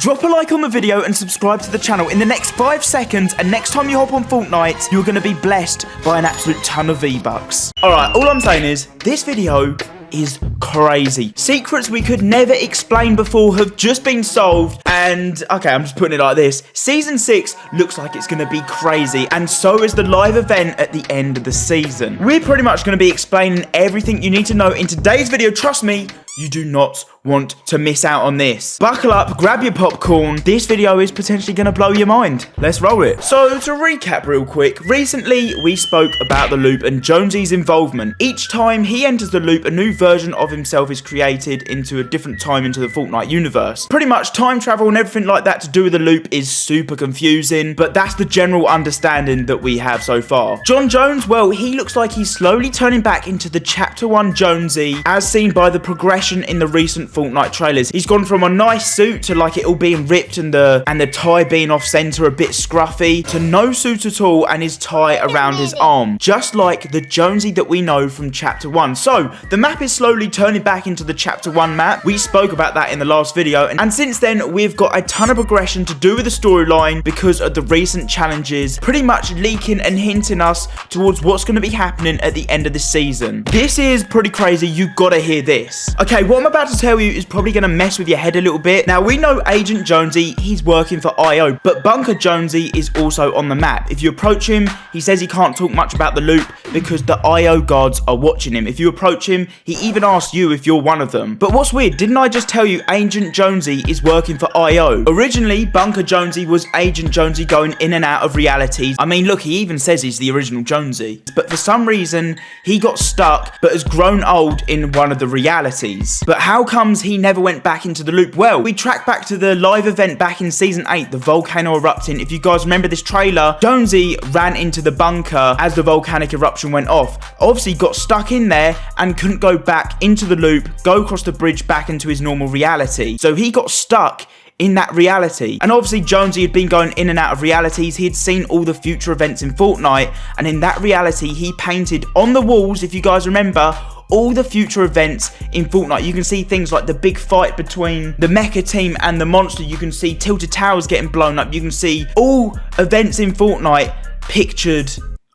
Drop a like on the video and subscribe to the channel in the next 5 seconds, and next time you hop on Fortnite, you're going to be blessed by an absolute ton of V-Bucks. Alright, all I'm saying is, this video is crazy. Secrets we could never explain before have just been solved, and okay, I'm just putting it like this. Season 6 looks like it's going to be crazy, and so is the live event at the end of the season. We're pretty much going to be explaining everything you need to know in today's video. Trust me, you do not want to miss out on this. Buckle up, grab your popcorn. This video is potentially going to blow your mind. Let's roll it. So, to recap real quick, recently we spoke about the loop and Jonesy's involvement. Each time he enters the loop, a new version of himself is created into a different time into the Fortnite universe. Pretty much time travel and everything like that to do with the loop is super confusing, but that's the general understanding that we have so far. John Jones, well, he looks like he's slowly turning back into the Chapter 1 Jonesy, as seen by the progression in the recent Fortnite trailers. He's gone from a nice suit to like it all being ripped and the tie being off center, a bit scruffy, to no suit at all and his tie around his arm, just like the Jonesy that we know from Chapter 1. So the map is slowly turning back into the Chapter 1 map. We spoke about that in the last video, and since then we've got a ton of progression to do with the storyline because of the recent challenges pretty much leaking and hinting us towards what's going to be happening at the end of the season. This is pretty crazy. You gotta hear this. Okay, what I'm about to tell you is probably going to mess with your head a little bit. Now, we know Agent Jonesy, he's working for IO, but Bunker Jonesy is also on the map. If you approach him, he says he can't talk much about the loop because the IO guards are watching him. If you approach him, he even asks you if you're one of them. But what's weird, didn't I just tell you Agent Jonesy is working for IO? Originally, Bunker Jonesy was Agent Jonesy going in and out of realities. I mean, look, he even says he's the original Jonesy. But for some reason, he got stuck, but has grown old in one of the realities. But how comes he never went back into the loop? Well, we track back to the live event back in Season 8, the volcano erupting. If you guys remember this trailer, Jonesy ran into the bunker as the volcanic eruption went off. Obviously got stuck in there and couldn't go back into the loop, go across the bridge back into his normal reality. So he got stuck in that reality. And obviously Jonesy had been going in and out of realities. He had seen all the future events in Fortnite, and in that reality he painted on the walls, if you guys remember, all the future events in Fortnite. You can see things like the big fight between the mecha team and the monster. You can see Tilted Towers getting blown up. You can see all events in Fortnite pictured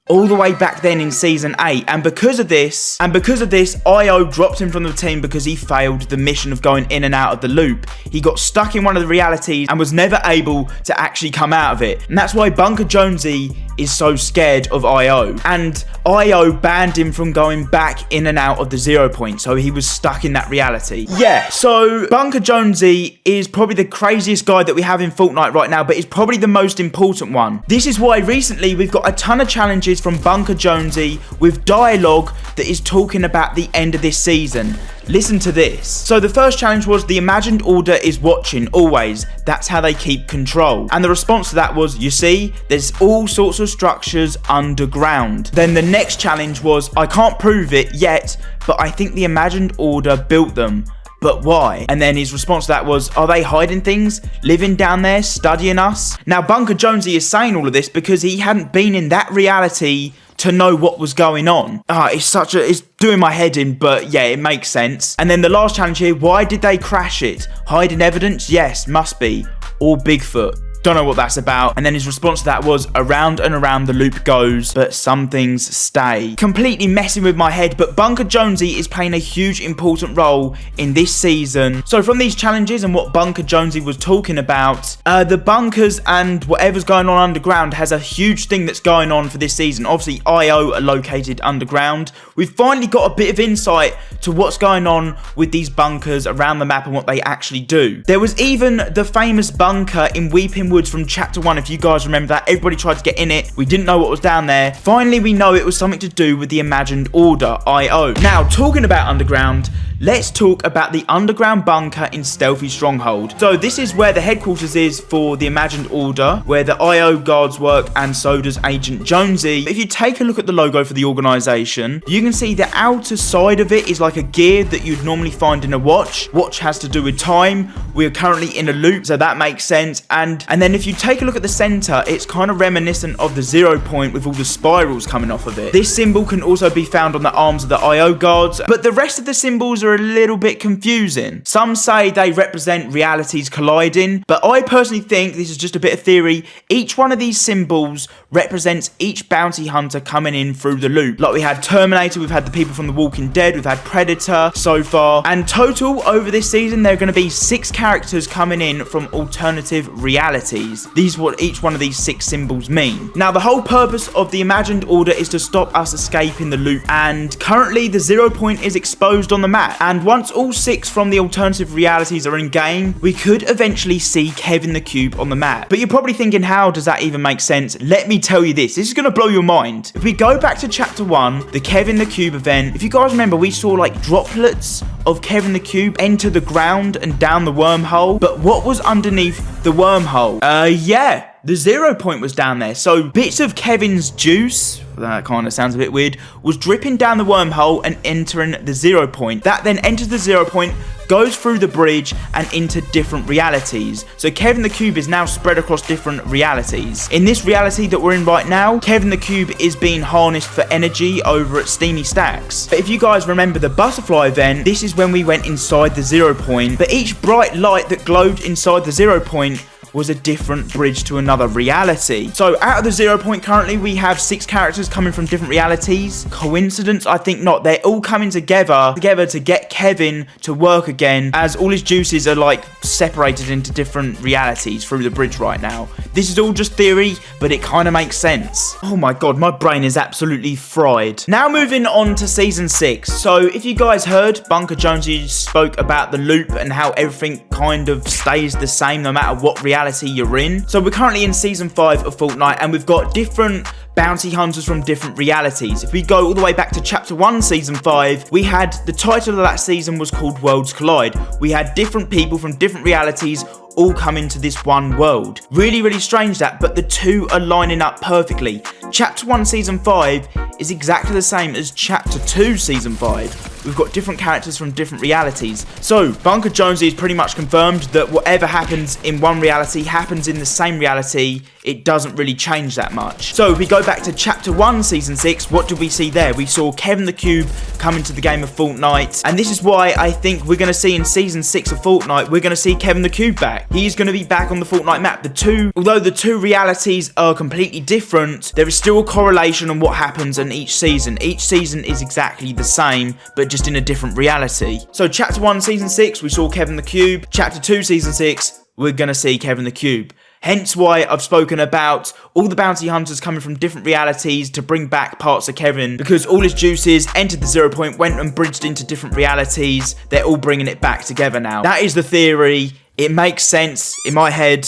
all the way back then in Season 8. And because of this, IO dropped him from the team because he failed the mission of going in and out of the loop. He got stuck in one of the realities and was never able to actually come out of it. And that's why Bunker Jonesy is so scared of IO. And IO banned him from going back in and out of the 0 point, so he was stuck in that reality. Yeah, so Bunker Jonesy is probably the craziest guy that we have in Fortnite right now, but is probably the most important one. This is why recently we've got a ton of challenges from Bunker Jonesy with dialogue that is talking about the end of this season. Listen to this. So the first challenge was the imagined order is watching always. That's how they keep control. And the response to that was, you see, there's all sorts of structures underground. Then the next challenge was, I can't prove it yet, but I think the imagined order built them. But why? And then his response to that was, are they hiding things? Living down there, studying us? Now, Bunker Jonesy is saying all of this because he hadn't been in that reality to know what was going on. It's doing my head in, but yeah, it makes sense. And then the last challenge here, why did they crash it? Hiding evidence? Yes, must be. Or Bigfoot. Don't know what that's about. And then his response to that was, around and around the loop goes, but some things stay. Completely messing with my head, but Bunker Jonesy is playing a huge important role in this season. So from these challenges and what Bunker Jonesy was talking about, the bunkers and whatever's going on underground has a huge thing that's going on for this season. Obviously IO are located underground. We've finally got a bit of insight to what's going on with these bunkers around the map and what they actually do. There was even the famous bunker in Weeping Woods from Chapter 1, if you guys remember that. Everybody tried to get in it. We didn't know what was down there. Finally, we know it was something to do with the imagined order, IO. Now, talking about underground, let's talk about the underground bunker in Stealthy Stronghold. So this is where the headquarters is for the imagined order, where the IO guards work, and so does Agent Jonesy. If you take a look at the logo for the organization, you can see the outer side of it is like a gear that you'd normally find in a watch. Watch has to do with time. We're currently in a loop, so that makes sense. And then if you take a look at the center, it's kind of reminiscent of the 0 point with all the spirals coming off of it. This symbol can also be found on the arms of the IO guards, but the rest of the symbols are are a little bit confusing. Some say they represent realities colliding, but I personally think, this is just a bit of theory, each one of these symbols represents each bounty hunter coming in through the loop. Like we had Terminator, we've had the people from The Walking Dead, we've had Predator so far, and total over this season there are going to be 6 characters coming in from alternative realities. These are what each one of these 6 symbols mean. Now the whole purpose of the imagined order is to stop us escaping the loop, and currently the 0 point is exposed on the map, and once all 6 from the alternative realities are in game, we could eventually see Kevin the Cube on the map. But you're probably thinking, how does that even make sense? Let me tell you this is going to blow your mind. If we go back to chapter 1, the Kevin the Cube event, if you guys remember, we saw like droplets of Kevin the Cube enter the ground and down the wormhole, but what was underneath the wormhole? Yeah, the 0 point was down there. So bits of Kevin's juice, that kind of sounds a bit weird, was dripping down the wormhole and entering the 0 point. That then enters the 0 point, goes through the bridge and into different realities. So Kevin the Cube is now spread across different realities. In this reality that we're in right now, Kevin the Cube is being harnessed for energy over at Steamy Stacks. But if you guys remember the butterfly event, this is when we went inside the 0 point, but each bright light that glowed inside the 0 point was a different bridge to another reality. So out of the 0 point currently we have 6 characters coming from different realities. Coincidence? I think not. They're all coming together to get Kevin to work again, as all his juices are like separated into different realities through the bridge right now. This is all just theory, but it kind of makes sense. Oh my god, my brain is absolutely fried. Now moving on to season 6. So if you guys heard, Bunker Jonesy spoke about the loop and how everything kind of stays the same no matter what reality you're in. So we're currently in season 5 of Fortnite, and we've got different bounty hunters from different realities. If we go all the way back to chapter 1 season 5, we had, the title of that season was called Worlds Collide. We had different people from different realities all come into this one world. Really, really strange that, but the two are lining up perfectly. Chapter 1 season 5 is exactly the same as chapter 2 season 5. We've got different characters from different realities. So Bunker Jonesy is pretty much confirmed that whatever happens in one reality happens in the same reality. It doesn't really change that much. So if we go back to chapter 1 season 6, what did we see there? We saw Kevin the Cube come into the game of Fortnite, and this is why I think we're going to see in season 6 of Fortnite, we're going to see Kevin the Cube back. He's going to be back on the Fortnite map. Although the two realities are completely different, there is still a correlation on what happens in each season. Each season is exactly the same, but just in a different reality. So chapter 1 season 6, we saw Kevin the Cube. Chapter 2 season 6, we're going to see Kevin the Cube. Hence why I've spoken about all the bounty hunters coming from different realities to bring back parts of Kevin, because all his juices entered the 0 point, went and bridged into different realities. They're all bringing it back together now. That is the theory. It makes sense in my head.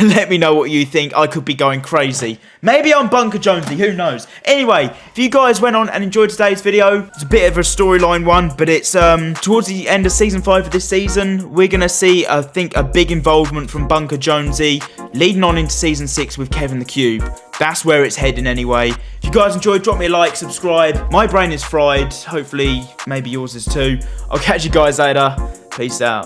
Let me know what you think. I could be going crazy. Maybe I'm Bunker Jonesy, who knows? Anyway, if you guys went on and enjoyed today's video, it's a bit of a storyline one, but it's towards the end of season 5 of this season. We're going to see, I think, a big involvement from Bunker Jonesy, leading on into season 6 with Kevin the Cube. That's where it's heading anyway. If you guys enjoyed, drop me a like, subscribe. My brain is fried. Hopefully, maybe yours is too. I'll catch you guys later. Peace out.